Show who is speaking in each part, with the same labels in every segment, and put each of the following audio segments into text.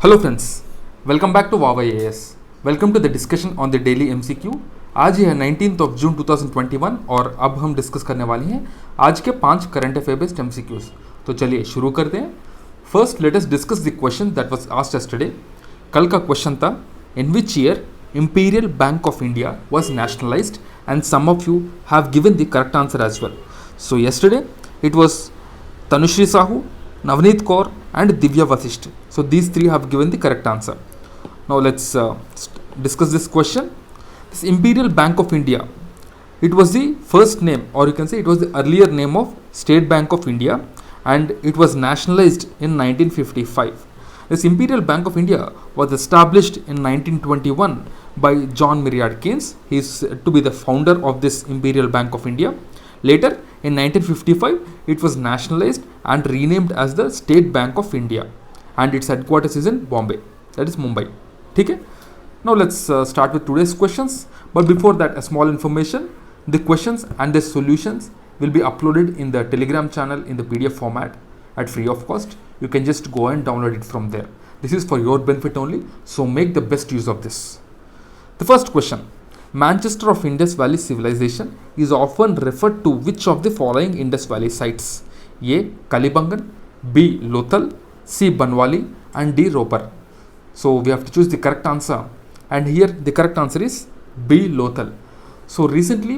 Speaker 1: Hello friends, welcome back to वावा एएस। Welcome to the discussion on the daily MCQ. आज ही है 19 जून 2021 और अब हम डिस्कस करने वाले हैं आज के 5 करंट अफेयर बेस्ड एमसीक्यूज। तो चलिए शुरू करते हैं। First let us discuss the question that was asked yesterday. कल का क्वेश्चन था, in which year Imperial Bank of India was nationalised, and some of you have given the correct answer as well. So yesterday it was Tanushree Sahu, Navneet Kaur, and Divya Vasisht. So these three have given the correct answer. Now let's discuss this question. This Imperial Bank of India, it was the first name, or you can say it was the earlier name of State Bank of India, and it was nationalized in 1955. This Imperial Bank of India was established in 1921 by John Maynard Keynes. He is to be the founder of this Imperial Bank of India. Later, in 1955, it was nationalized and renamed as the State Bank of India, and its headquarters is in Bombay, that is Mumbai. Okay? Now let's start with today's questions. But before that, a small information: the questions and the solutions will be uploaded in the Telegram channel in the PDF format at free of cost. You can just go and download it from there. This is for your benefit only, so make the best use of this. The first question: Manchester of Indus Valley Civilization is often referred to which of the following Indus Valley sites? A. Kalibangan, B. Lothal, C. Banwali, and D. Roper. So we have to choose the correct answer, and here the correct answer is B. Lothal. So recently,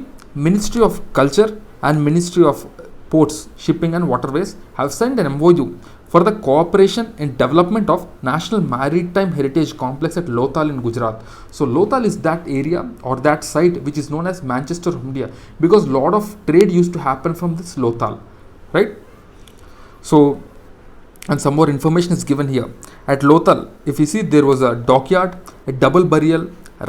Speaker 1: Ministry of Culture and Ministry of Ports, Shipping and Waterways have signed an MOU for the cooperation in development of National Maritime Heritage Complex at Lothal in Gujarat. So Lothal is that area or that site which is known as Manchester of India, because lot of trade used to happen from this Lothal, right? So, and some more information is given here. At Lothal, if you see, there was a dockyard, a double burial,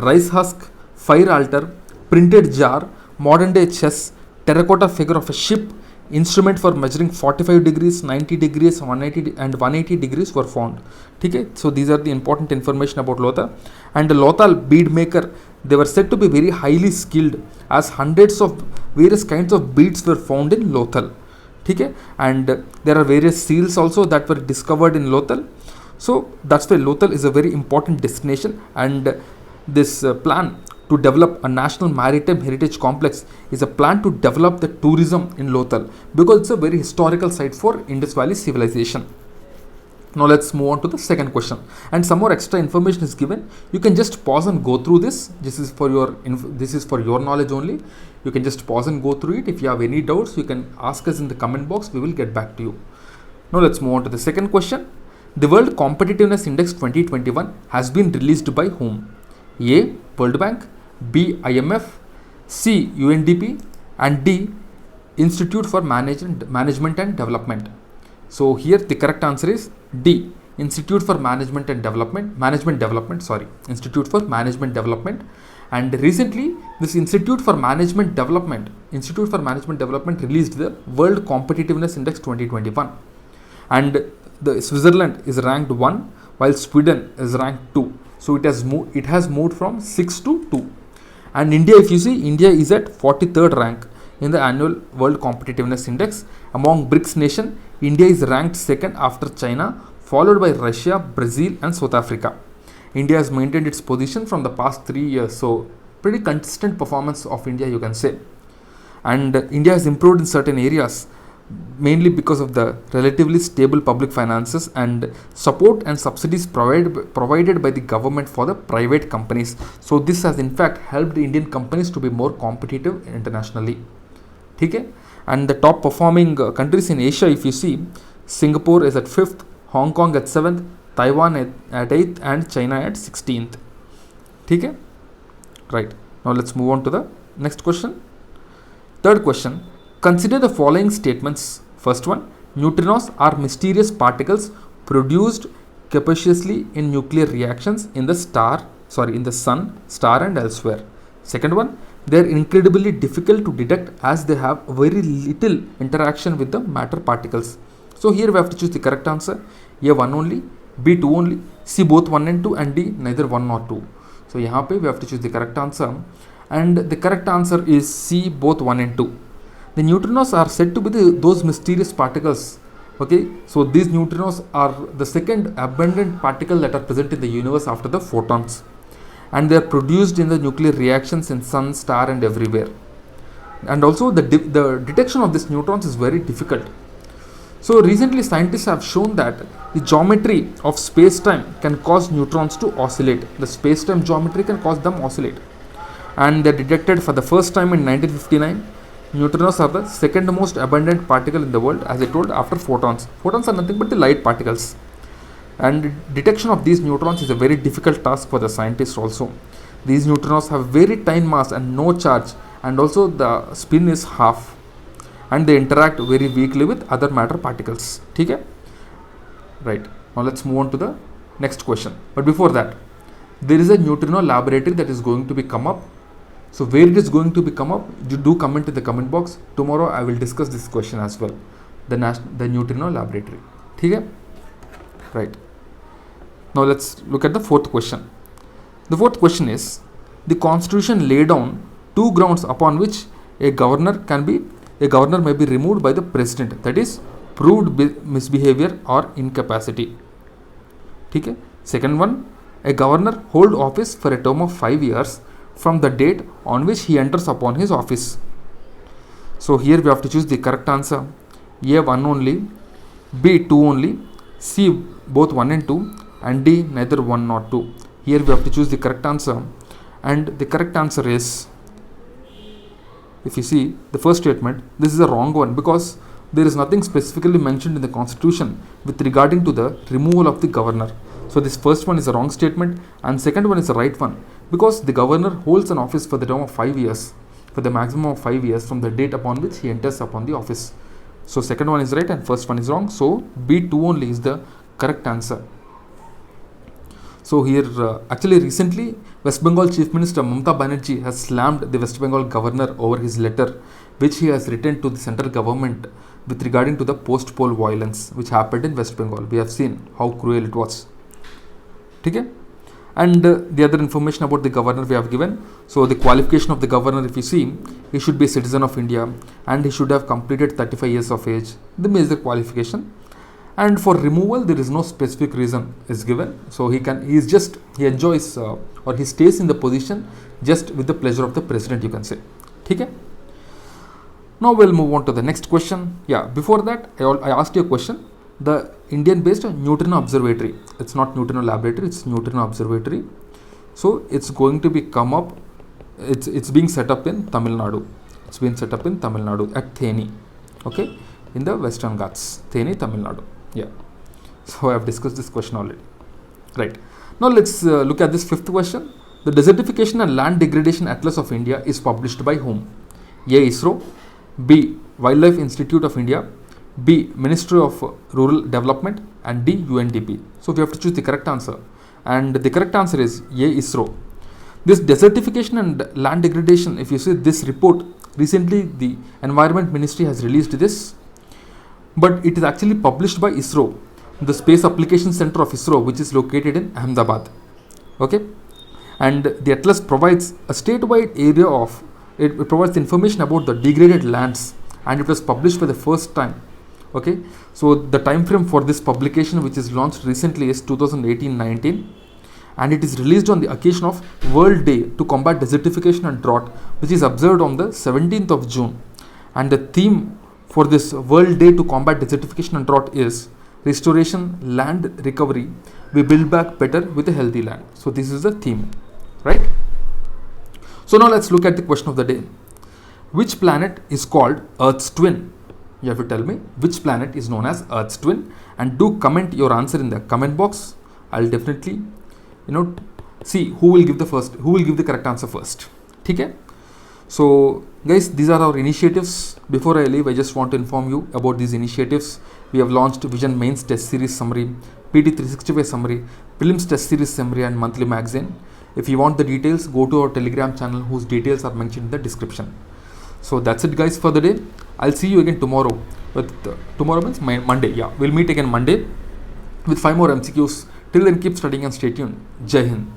Speaker 1: rice husk, fire altar, printed jar, modern day chess, terracotta figure of a ship, instrument for measuring 45 degrees, 90 degrees, 180 and 180 degrees were found. Okay, so these are the important information about Lothal. And the Lothal bead maker, they were said to be very highly skilled, as hundreds of various kinds of beads were found in Lothal. Okay, and there are various seals also that were discovered in Lothal. So that's why Lothal is a very important destination, and this plan to develop a national maritime heritage complex is a plan to develop the tourism in Lothal, because it's a very historical site for Indus Valley civilization. Now let's move on to the second question, and some more extra information is given. You can just pause and go through this. This is for your knowledge only. You can just pause and go through it. If you have any doubts, you can ask us in the comment box. We will get back to you. Now let's move on to the second question. The World Competitiveness Index 2021 has been released by whom? A. World Bank, B. IMF, C. UNDP, and D. Institute for Management and Development. So here the correct answer is D. Institute for Management Development. Institute for Management Development. And recently, this Institute for Management Development released the World Competitiveness Index 2021, and the Switzerland is ranked 1, while Sweden is ranked 2. So it has moved from 6 to 2. And India, if you see, India is at 43rd rank in the annual World Competitiveness Index. Among BRICS nation, India is ranked second after China, followed by Russia, Brazil, and South Africa. India has maintained its position from the past 3 years, so pretty consistent performance of India, you can say. And India has improved in certain areas, mainly because of the relatively stable public finances and support and subsidies provided by the government for the private companies. So this has in fact helped Indian companies to be more competitive internationally. Okay? And the top performing countries in Asia, if you see, Singapore is at 5th, Hong Kong at 7th, Taiwan at 8th, and China at 16th. Okay? Right. Now let's move on to the next question. Third question. Consider the following statements. First one: neutrinos are mysterious particles produced capriciously in nuclear reactions in the sun, star, and elsewhere. Second one: they are incredibly difficult to detect as they have very little interaction with the matter particles. So here we have to choose the correct answer. A 1 only, B 2 only, C both 1 and 2, and D neither 1 nor 2. So यहाँ पे we have to choose the correct answer, and the correct answer is C both 1 and 2. The neutrinos are said to be those mysterious particles Okay, so these neutrinos are the second abundant particle that are present in the universe after the photons, and they are produced in the nuclear reactions in sun, star, and everywhere. And also the detection of these neutrons is very difficult. So recently scientists have shown that the geometry of space-time can cause neutrons to oscillate. The space-time geometry can cause them oscillate, and they detected for the first time in 1959. Neutrinos are the second most abundant particle in the world, as I told, after photons. Photons are nothing but the light particles. And detection of these neutrons is a very difficult task for the scientists also. These neutrinos have very tiny mass and no charge, and also the spin is half, and they interact very weakly with other matter particles. Okay? Right. Now let's move on to the next question. But before that, there is a neutrino laboratory that is going to be come up. So where it is going to be come up, you do comment in the comment box. Tomorrow I will discuss this question as well. The neutrino laboratory. Okay? Right. Now let's look at the fourth question. The fourth question is, the constitution laid down two grounds upon which a governor may be removed by the president, that is proved misbehavior or incapacity. Okay? Second one, a governor hold office for a term of 5 years from the date on which he enters upon his office. So here we have to choose the correct answer. A 1 only, B 2 only, C both 1 and 2, and D neither 1 nor 2. Here we have to choose the correct answer, and the correct answer is, if you see the first statement, this is a wrong one because there is nothing specifically mentioned in the constitution with regarding to the removal of the governor. So this first one is a wrong statement, and second one is the right one, because the governor holds an office for the term of 5 years, for the maximum of 5 years from the date upon which he enters upon the office. So second one is right and first one is wrong. So B2 only is the correct answer. So here actually recently West Bengal Chief Minister Mamata Banerjee has slammed the West Bengal governor over his letter which he has written to the central government with regarding to the post-poll violence which happened in West Bengal. We have seen how cruel it was. Okay? And the other information about the governor we have given. So the qualification of the governor, if you see, he should be a citizen of India and he should have completed 35 years of age, the major qualification. And for removal there is no specific reason is given, so he enjoys or he stays in the position just with the pleasure of the president, you can say. Okay? Now we'll move on to the next question. Yeah, before that I asked you a question. The Indian based Neutrino Observatory, it's not Neutrino Laboratory, it's Neutrino Observatory. So it's going to be come up, it's being set up in Tamil Nadu. It's been set up in Tamil Nadu at Theni, okay, in the Western Ghats, Theni, Tamil Nadu. Yeah, so I have discussed this question already. Right, now let's look at this fifth question. The Desertification and Land Degradation Atlas of India is published by whom? A. ISRO, B. Wildlife Institute of India, B. Ministry of Rural Development, and D. UNDP. So we have to choose the correct answer, and the correct answer is A. ISRO. This desertification and land degradation, if you see this report, recently the Environment Ministry has released this, but it is actually published by ISRO, the Space Application Center of ISRO, which is located in Ahmedabad. Okay, and the atlas provides a statewide area of, it provides information about the degraded lands, and it was published for the first time. Okay, so the time frame for this publication, which is launched recently, is 2018-19, and it is released on the occasion of World Day to Combat Desertification and Drought, which is observed on the 17th of June. And the theme for this World Day to Combat Desertification and Drought is Restoration, Land Recovery, we build back better with a healthy land. So this is the theme, right? So now let's look at the question of the day. Which planet is called Earth's twin? You have to tell me which planet is known as Earth's twin, and do comment your answer in the comment box. I'll definitely, see who will give the correct answer first. Okay? So guys, these are our initiatives. Before I leave, I just want to inform you about these initiatives. We have launched Vision Mains Test Series Summary, PT 365 Summary, Prelims Test Series Summary, and Monthly Magazine. If you want the details, go to our Telegram channel whose details are mentioned in the description. So that's it guys for the day. I'll see you again tomorrow. Tomorrow means Monday. Yeah, we'll meet again Monday with 5 more MCQs. Till then, keep studying and stay tuned. Jai Hind.